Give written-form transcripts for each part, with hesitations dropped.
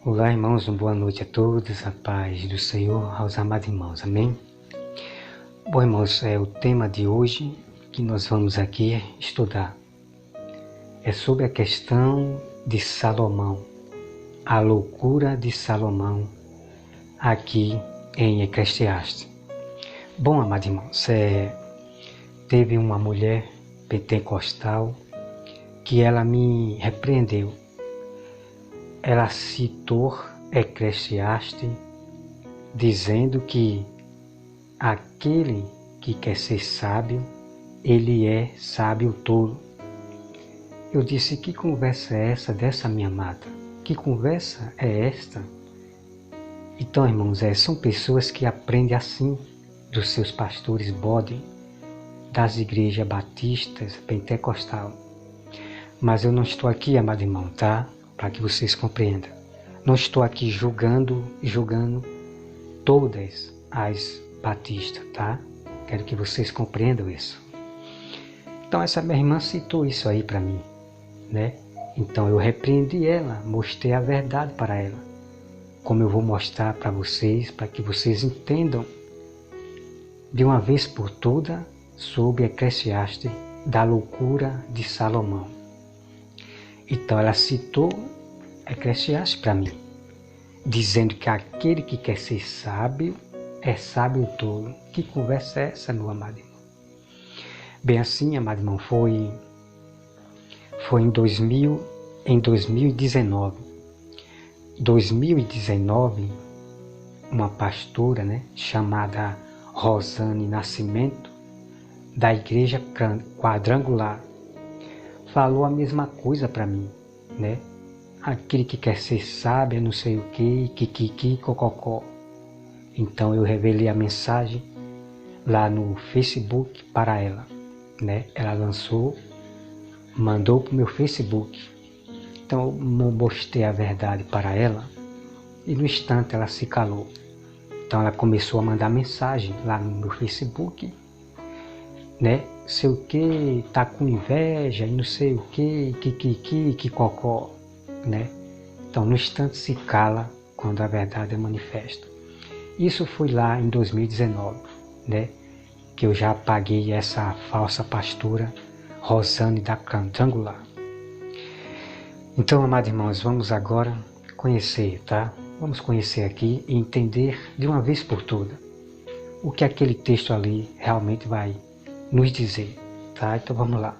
Olá, irmãos, uma boa noite a todos, a paz do Senhor aos amados irmãos, amém? Bom, irmãos, o tema de hoje que nós vamos aqui estudar é sobre a questão de Salomão, a loucura de Salomão, aqui em Eclesiastes. Bom, amados irmãos, teve uma mulher pentecostal que ela me repreendeu. Ela citou Eclesiastes dizendo que aquele que quer ser sábio, ele é sábio tolo. Eu disse, que conversa é essa dessa minha amada? Que conversa é esta? Então, irmãos, são pessoas que aprendem assim dos seus pastores bode, das igrejas batistas, pentecostal. Mas eu não estou aqui, amado irmão, tá? Para que vocês compreendam. Não estou aqui julgando todas as batistas, tá? Quero que vocês compreendam isso. Então essa minha irmã citou isso aí para mim, né? Então eu repreendi ela, mostrei a verdade para ela. Como eu vou mostrar para vocês, para que vocês entendam de uma vez por todas sobre Eclesiastes, da loucura de Salomão. Então ela citou Eclesiastes para mim, dizendo que aquele que quer ser sábio é sábio tolo. Que conversa é essa, meu amado irmão? Bem assim, amado irmão, foi em 2019. 2019, uma pastora, né, chamada Rosane Nascimento, da igreja quadrangular, falou a mesma coisa para mim, né? Aquele que quer ser sábio, não sei o que, cococó. Então eu revelei a mensagem lá no Facebook para ela, né? Ela lançou, mandou para o meu Facebook. Então eu mostrei a verdade para ela e no instante ela se calou. Então ela começou a mandar mensagem lá no meu Facebook, né? Sei o que, tá com inveja e não sei o que cocó, né? Então no instante se cala quando a verdade é manifesta. Isso foi lá em 2019, né? Que eu já apaguei essa falsa pastora Rosane da Quadrangular. Então, amados irmãos, vamos agora conhecer, tá? Vamos conhecer aqui e entender de uma vez por todas o que aquele texto ali realmente vai nos dizer, tá? Então vamos lá.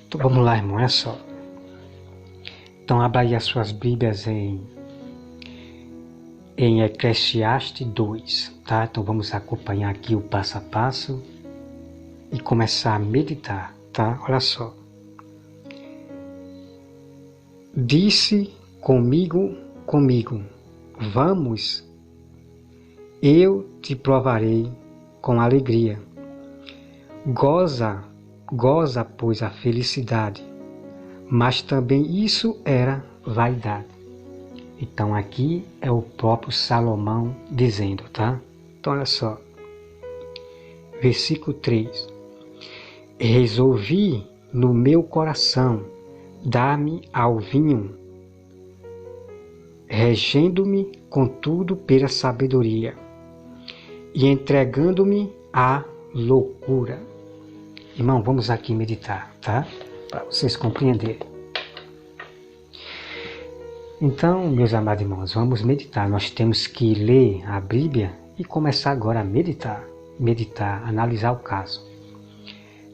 Então vamos lá, irmão, olha só. Então abra aí as suas Bíblias em Eclesiastes 2, tá? Então vamos acompanhar aqui o passo a passo e começar a meditar, tá? Olha só. Disse comigo, vamos, eu te provarei com alegria. Goza, pois, a felicidade. Mas também isso era vaidade. Então aqui é o próprio Salomão dizendo, tá? Então olha só. Versículo 3. Resolvi no meu coração dar-me ao vinho, regendo-me contudo pela sabedoria e entregando-me à loucura. Irmão, vamos aqui meditar, tá? Para vocês compreenderem. Então, meus amados irmãos, vamos meditar. Nós temos que ler a Bíblia e começar agora a meditar, analisar o caso.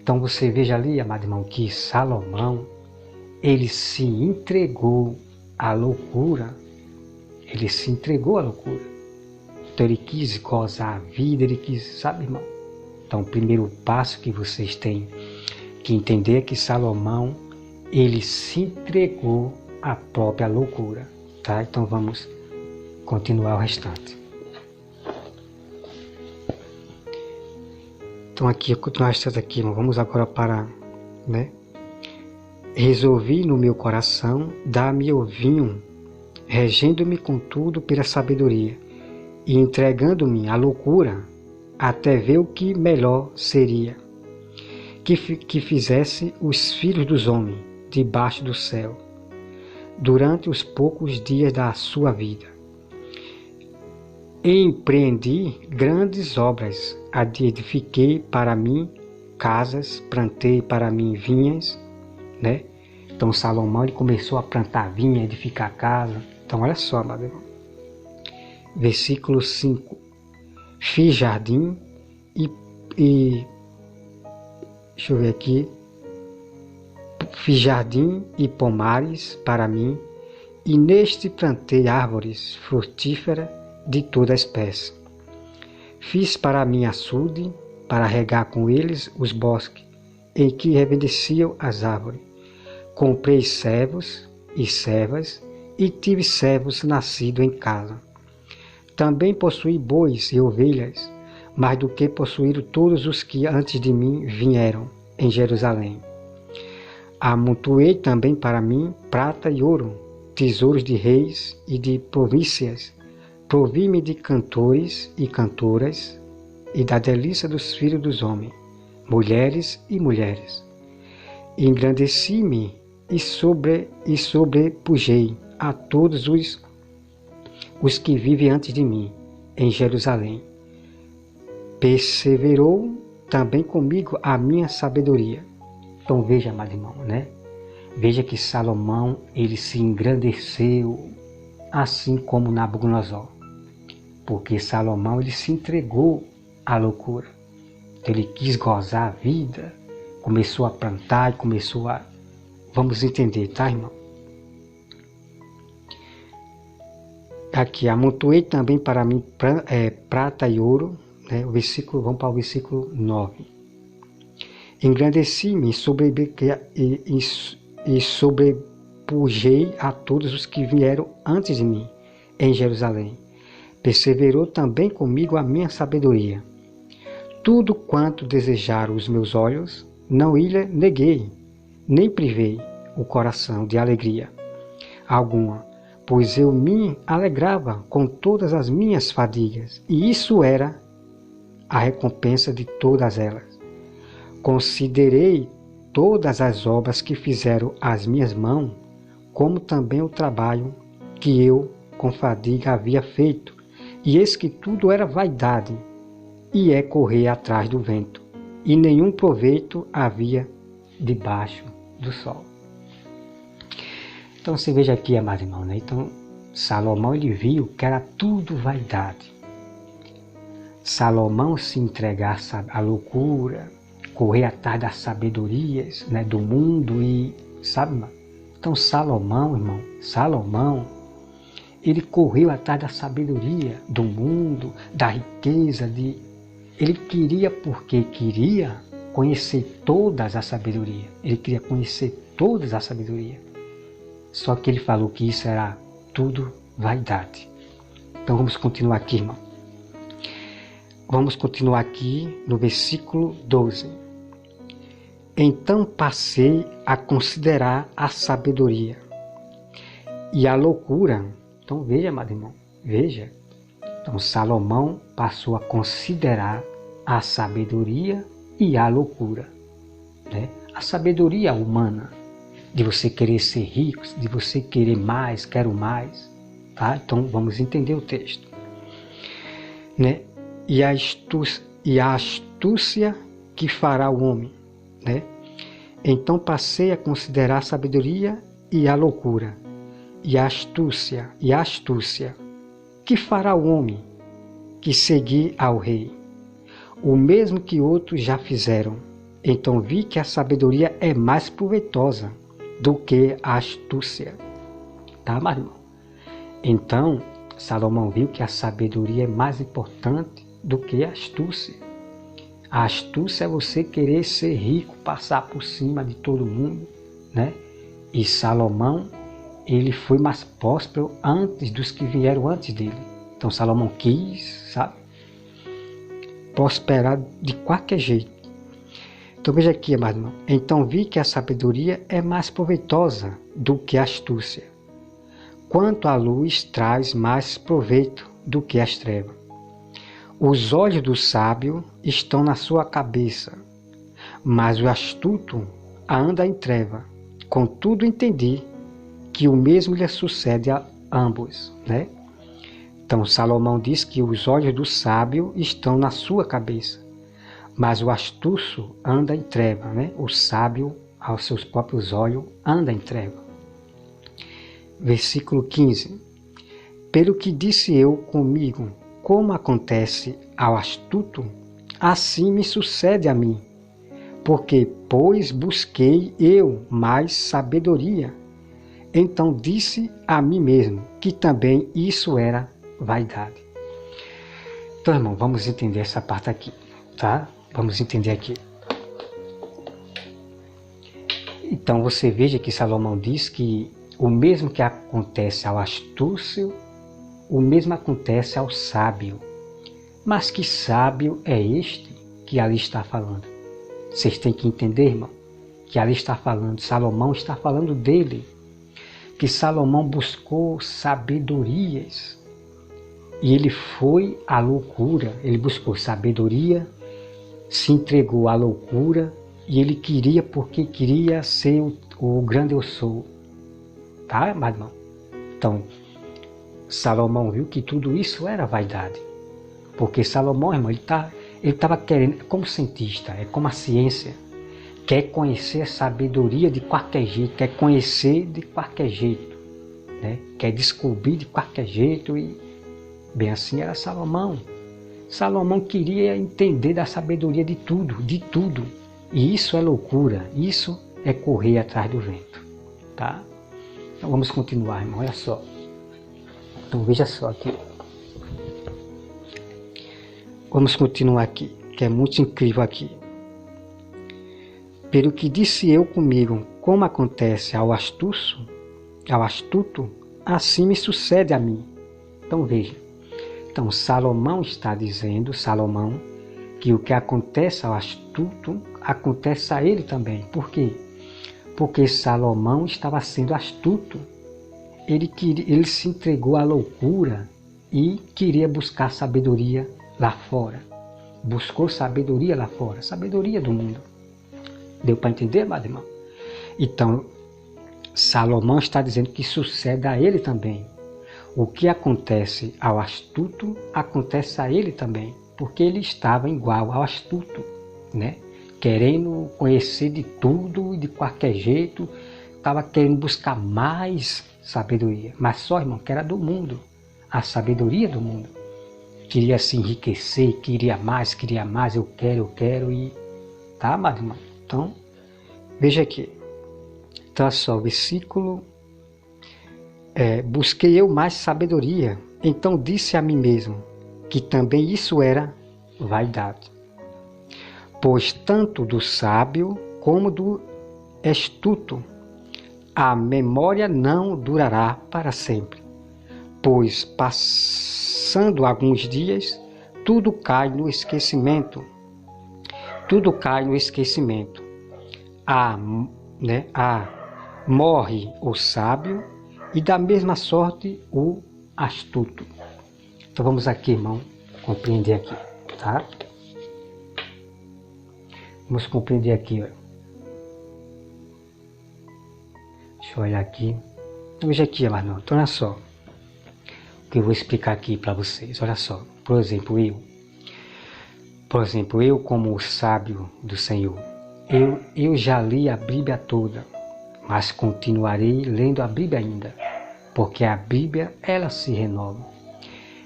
Então você veja ali, amado irmão, que Salomão, ele se entregou à loucura. Ele se entregou à loucura. Então ele quis gozar a vida, ele quis, sabe, irmão? Então o primeiro passo que vocês têm que entender é que Salomão, ele se entregou à própria loucura, tá? Então vamos continuar o restante. Então aqui, eu continuar o restante aqui, irmão. Vamos agora para, né? Resolvi no meu coração dar-me o vinho, regendo-me contudo pela sabedoria e entregando-me à loucura, até ver o que melhor seria que fizesse os filhos dos homens, debaixo do céu, durante os poucos dias da sua vida. Empreendi grandes obras, edifiquei para mim casas, plantei para mim vinhas, né? Então Salomão ele começou a plantar vinha, edificar casa. Então olha só, meu irmão. Versículo 5. Fiz jardim e deixa eu ver aqui. Fiz jardim e pomares para mim, e neste plantei árvores frutíferas de toda espécie. Fiz para mim açude, para regar com eles os bosques, em que reverdeciam as árvores. Comprei servos e servas, e tive servos nascidos em casa. Também possuí bois e ovelhas, mais do que possuíram todos os que antes de mim vieram em Jerusalém. Amontoei também para mim prata e ouro, tesouros de reis e de províncias. Provi-me de cantores e cantoras, e da delícia dos filhos dos homens, mulheres e mulheres. Engrandeci-me e sobrepujei a todos os que vivem antes de mim em Jerusalém. Perseverou também comigo a minha sabedoria. Então veja, amado irmão, né? Veja que Salomão, ele se engrandeceu, assim como Nabucodonosor. Porque Salomão, ele se entregou à loucura. Então, ele quis gozar a vida, começou a plantar e começou a... Vamos entender, tá, irmão? Aqui, amontoei também para mim prata e ouro, né? Vamos para o versículo 9. Engrandeci-me e sobrepujei a todos os que vieram antes de mim em Jerusalém. Perseverou também comigo a minha sabedoria. Tudo quanto desejaram os meus olhos, não lhe neguei, nem privei o coração de alegria alguma, pois eu me alegrava com todas as minhas fadigas, e isso era a recompensa de todas elas. Considerei todas as obras que fizeram as minhas mãos, como também o trabalho que eu com fadiga havia feito, e eis que tudo era vaidade, e é correr atrás do vento, e nenhum proveito havia debaixo do sol. Então você veja aqui, amado irmão, né? Então Salomão ele viu que era tudo vaidade. Salomão se entregar à loucura, correr atrás das sabedorias, né, do mundo e, sabe, irmão? Então Salomão, irmão, ele correu atrás da sabedoria do mundo, da riqueza, ele queria porque queria conhecer todas as sabedorias. Ele queria conhecer todas as sabedorias. Só que ele falou que isso era tudo vaidade. Então vamos continuar aqui, irmão. Vamos continuar aqui no versículo 12. Então passei a considerar a sabedoria e a loucura. Então veja, amado irmão, veja. Então Salomão passou a considerar a sabedoria e a loucura, né? A sabedoria humana, de você querer ser rico, de você querer mais, quero mais, tá? Então vamos entender o texto, né? E a astúcia que fará o homem, né? Então passei a considerar a sabedoria e a loucura, e a astúcia, que fará o homem que seguir ao rei, o mesmo que outros já fizeram. Então vi que a sabedoria é mais proveitosa do que a astúcia. Tá, meu irmão? Então, Salomão viu que a sabedoria é mais importante do que a astúcia. A astúcia é você querer ser rico, passar por cima de todo mundo, né? E Salomão, ele foi mais próspero antes dos que vieram antes dele. Então Salomão quis, sabe, prosperar de qualquer jeito. Então veja aqui, amado irmão. Então vi que a sabedoria é mais proveitosa do que a astúcia. Quanto a luz traz mais proveito do que as trevas. Os olhos do sábio estão na sua cabeça, mas o astuto anda em treva, contudo entendi que o mesmo lhe sucede a ambos, né? Então Salomão diz que os olhos do sábio estão na sua cabeça, mas o astuto anda em treva, né? O sábio, aos seus próprios olhos, anda em treva. Versículo 15. Pelo que disse eu comigo, como acontece ao astuto, assim me sucede a mim. Porque, pois, busquei eu mais sabedoria. Então disse a mim mesmo que também isso era vaidade. Então, irmão, vamos entender essa parte aqui, tá? Vamos entender aqui. Então, você veja que Salomão diz que o mesmo que acontece ao astuto, o mesmo acontece ao sábio. Mas que sábio é este que ali está falando? Vocês têm que entender, irmão, que ali está falando, Salomão está falando dele. Que Salomão buscou sabedorias. E ele foi à loucura, ele buscou sabedoria, se entregou à loucura, e ele queria porque queria ser o grande eu sou. Tá, meu irmão? Então, Salomão viu que tudo isso era vaidade. Porque Salomão, irmão, ele estava querendo, como cientista, é como a ciência, quer conhecer a sabedoria de qualquer jeito, quer conhecer de qualquer jeito, né? Quer descobrir de qualquer jeito, e bem assim era Salomão. Salomão queria entender da sabedoria de tudo, e isso é loucura, isso é correr atrás do vento, tá? Então vamos continuar, irmão, olha só. Então veja só aqui. Vamos continuar aqui, que é muito incrível aqui. Pelo que disse eu comigo, como acontece ao astuto, assim me sucede a mim. Então veja. Então Salomão está dizendo, que o que acontece ao astuto, acontece a ele também. Por quê? Porque Salomão estava sendo astuto. Ele se entregou à loucura e queria buscar sabedoria lá fora. Buscou sabedoria lá fora, sabedoria do mundo. Deu para entender, meu irmão? Então, Salomão está dizendo que sucede a ele também. O que acontece ao astuto, acontece a ele também. Porque ele estava igual ao astuto, né? Querendo conhecer de tudo, de qualquer jeito. Estava querendo buscar mais sabedoria. Mas só, irmão, que era do mundo. A sabedoria do mundo. Queria se enriquecer, queria mais, eu quero e... Tá, meu irmão? Então, veja aqui. Então, só o versículo. Busquei eu mais sabedoria. Então disse a mim mesmo que também isso era vaidade. Pois tanto do sábio como do astuto a memória não durará para sempre. Pois passando alguns dias, tudo cai no esquecimento. Morre o sábio e da mesma sorte o astuto. Então vamos aqui, irmão, compreender aqui, tá? Vamos compreender aqui, ó. Deixa eu olhar aqui. Veja aqui, irmão. Então olha só o que eu vou explicar aqui para vocês. Olha só. Por exemplo, eu como sábio do Senhor, eu já li a Bíblia toda, mas continuarei lendo a Bíblia ainda, porque a Bíblia, ela se renova.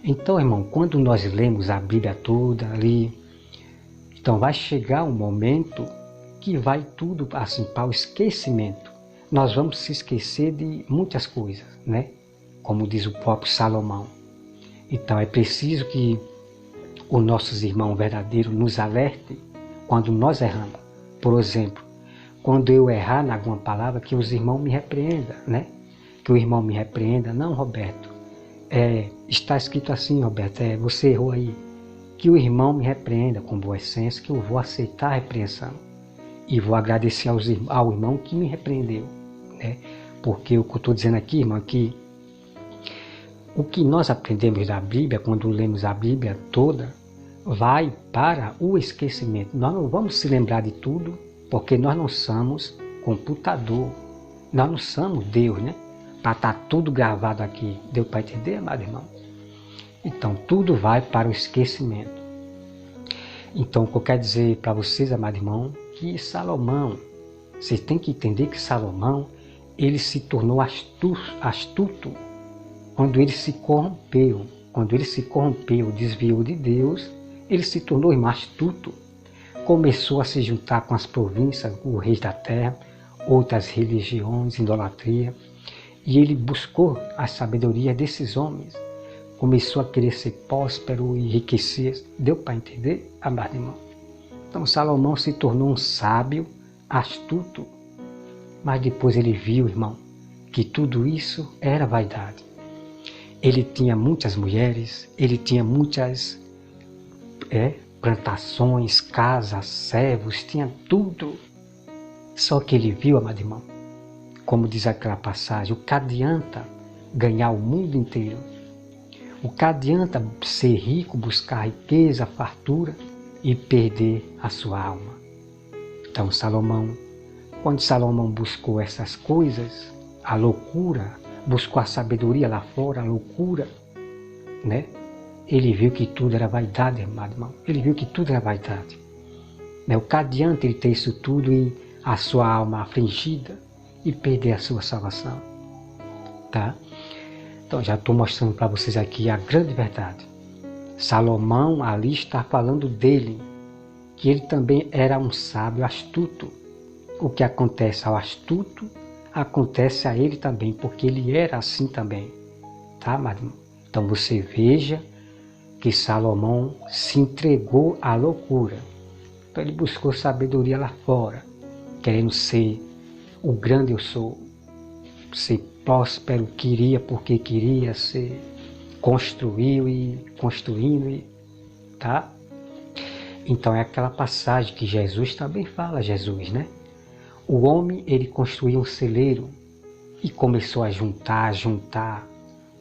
Então, irmão, quando nós lemos a Bíblia toda ali, então vai chegar um momento que vai tudo assim para o esquecimento. Nós vamos se esquecer de muitas coisas, né? Como diz o próprio Salomão. Então é preciso que os nossos irmãos verdadeiros nos alertem quando nós erramos. Por exemplo, quando eu errar em alguma palavra, que os irmãos me repreendam, né? Que o irmão me repreenda. Não, Roberto, está escrito assim, Roberto, você errou aí. Que o irmão me repreenda com boa essência, que eu vou aceitar a repreensão. E vou agradecer ao irmão que me repreendeu, né? Porque o que eu estou dizendo aqui, irmão, é que o que nós aprendemos da Bíblia, quando lemos a Bíblia toda, vai para o esquecimento. Nós não vamos se lembrar de tudo, porque nós não somos computador. Nós não somos Deus, né? Para estar tudo gravado aqui. Deu para entender, amado irmão? Então, tudo vai para o esquecimento. Então, o que eu quero dizer para vocês, amado irmão, que Salomão, vocês têm que entender que Salomão, ele se tornou astuto quando ele se corrompeu. Quando ele se corrompeu, desviou de Deus, ele se tornou astuto. Começou a se juntar com as províncias, os reis da terra, outras religiões, idolatria. E ele buscou a sabedoria desses homens. Começou a querer ser próspero e enriquecer. Deu para entender, amado irmão? Então Salomão se tornou um sábio, astuto. Mas depois ele viu, irmão, que tudo isso era vaidade. Ele tinha muitas mulheres, ele tinha muitas plantações, casas, servos, tinha tudo. Só que ele viu, amado irmão, como diz aquela passagem, o que adianta ganhar o mundo inteiro? O que adianta ser rico, buscar riqueza, fartura e perder a sua alma? Então Salomão, quando Salomão buscou essas coisas, a loucura, buscou a sabedoria lá fora, a loucura, né? Ele viu que tudo era vaidade, amado irmão. Ele viu que tudo era vaidade. Né? O que adianta ele ter isso tudo e a sua alma afligida e perder a sua salvação? Tá? Então já estou mostrando para vocês aqui a grande verdade. Salomão ali está falando dele, que ele também era um sábio astuto. O que acontece ao astuto, acontece a ele também, porque ele era assim também. Tá, amado irmão? Então você veja que Salomão se entregou à loucura. Então ele buscou sabedoria lá fora, querendo ser o grande eu sou, ser próspero, queria porque queria ser, construiu e construindo, tá? Então é aquela passagem que Jesus também fala, Jesus, né? O homem, ele construiu um celeiro e começou a juntar,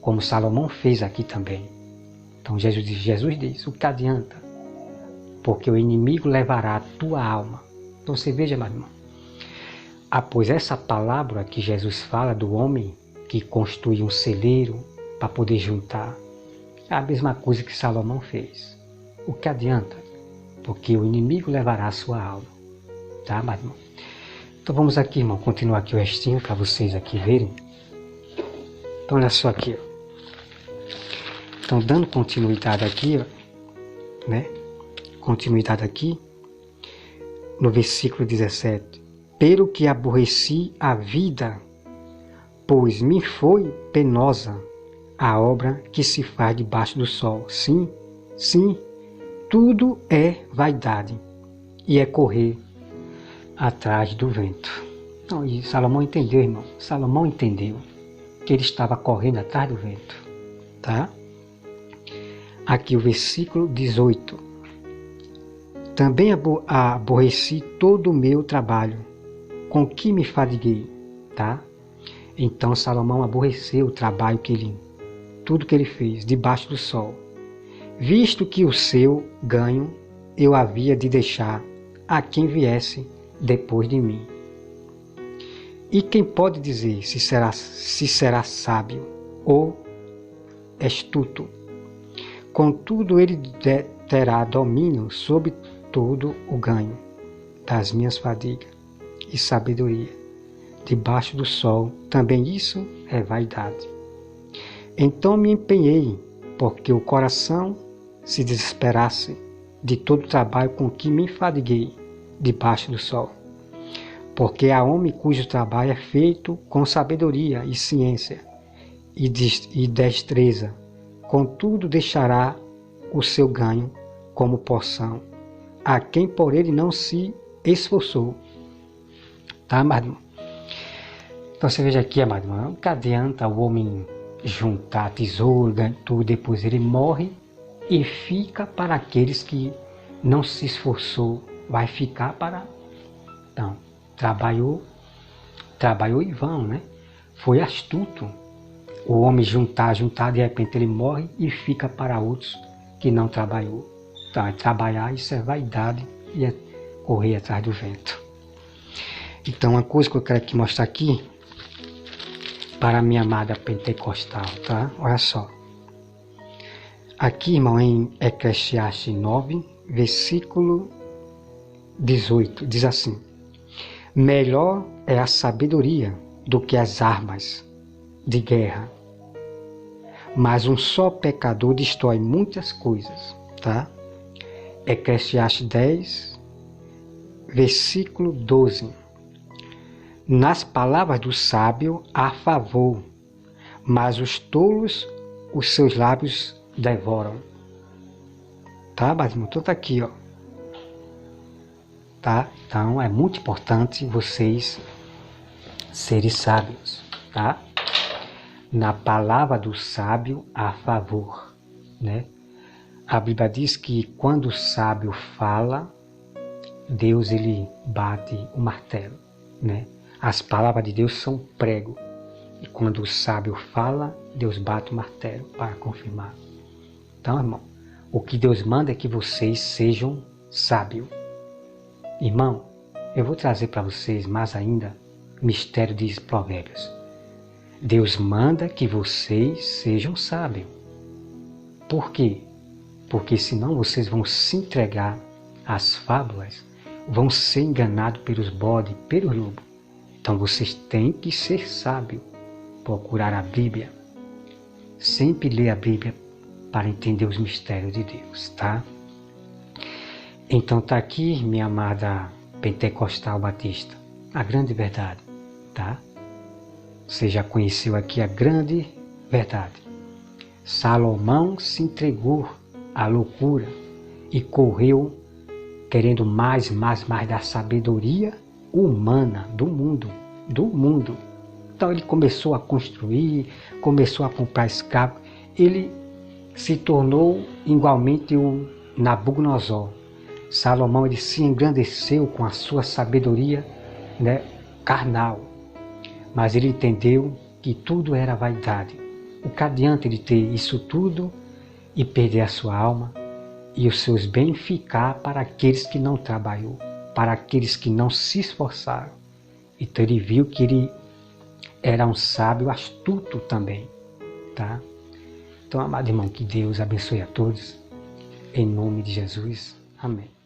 como Salomão fez aqui também. Então Jesus diz, o que adianta? Porque o inimigo levará a tua alma. Então você veja, meu irmão, após essa palavra que Jesus fala do homem que construiu um celeiro para poder juntar, é a mesma coisa que Salomão fez. O que adianta? Porque o inimigo levará a sua alma. Tá, meu irmão? Então vamos aqui, irmão, continuar aqui o restinho para vocês aqui verem. Então olha só aqui, ó. Então dando continuidade aqui, ó, né? Continuidade aqui, no versículo 17. Pelo que aborreci a vida, pois me foi penosa a obra que se faz debaixo do sol. Sim, tudo é vaidade e é correr atrás do vento. Então, e Salomão entendeu, irmão. Salomão entendeu que ele estava correndo atrás do vento. Tá? Aqui o versículo 18. Também aborreci todo o meu trabalho, com que me fatiguei. Tá? Então Salomão aborreceu o trabalho tudo que ele fez debaixo do sol, visto que o seu ganho eu havia de deixar a quem viesse depois de mim. E quem pode dizer se será sábio ou astuto? Contudo, ele terá domínio sobre todo o ganho das minhas fadigas e sabedoria. Debaixo do sol, também isso é vaidade. Então me empenhei, porque o coração se desesperasse de todo o trabalho com que me fatiguei debaixo do sol. Porque há homem cujo trabalho é feito com sabedoria e ciência e destreza, contudo deixará o seu ganho como porção a quem por ele não se esforçou. Tá, amado? Então você veja aqui, amado, não que adianta o homem juntar tesouro, ganhar tudo, depois ele morre e fica para aqueles que não se esforçou, vai ficar para... Então, trabalhou em vão, né? Foi astuto. O homem juntar, de repente ele morre e fica para outros que não trabalhou. Então, é trabalhar, isso é vaidade e é correr atrás do vento. Então, uma coisa que eu quero aqui mostrar aqui, para a minha amada pentecostal, tá? Olha só. Aqui, irmão, em Eclesiastes 9, versículo 18, diz assim: melhor é a sabedoria do que as armas de guerra, mas um só pecador destrói muitas coisas, tá? Eclesiastes 10, versículo 12. Nas palavras do sábio há favor, mas os tolos os seus lábios devoram. Tá, mas tudo tá aqui, ó. Tá? Então é muito importante vocês serem sábios, tá? Na palavra do sábio há favor, né? A Bíblia diz que quando o sábio fala, Deus ele bate o martelo, né? As palavras de Deus são prego. E quando o sábio fala, Deus bate o martelo para confirmar. Então, irmão, o que Deus manda é que vocês sejam sábios. Irmão, eu vou trazer para vocês mais ainda o mistério de Provérbios. Deus manda que vocês sejam sábios. Por quê? Porque senão vocês vão se entregar às fábulas, vão ser enganados pelos bodes, pelos lobos. Então vocês têm que ser sábios, procurar a Bíblia, sempre ler a Bíblia para entender os mistérios de Deus, tá? Então tá aqui, minha amada pentecostal batista, a grande verdade, tá? Você já conheceu aqui a grande verdade. Salomão se entregou à loucura e correu querendo mais da sabedoria humana do mundo. Então ele começou a construir, começou a comprar escravos. Ele se tornou igualmente o Nabucodonosor. Salomão ele se engrandeceu com a sua sabedoria, né, carnal. Mas ele entendeu que tudo era vaidade. O que adianta ele ter isso tudo e perder a sua alma e os seus bens ficar para aqueles que não trabalhou, para aqueles que não se esforçaram. Então ele viu que ele era um sábio astuto também, tá? Então, amado irmão, que Deus abençoe a todos, em nome de Jesus. Amém.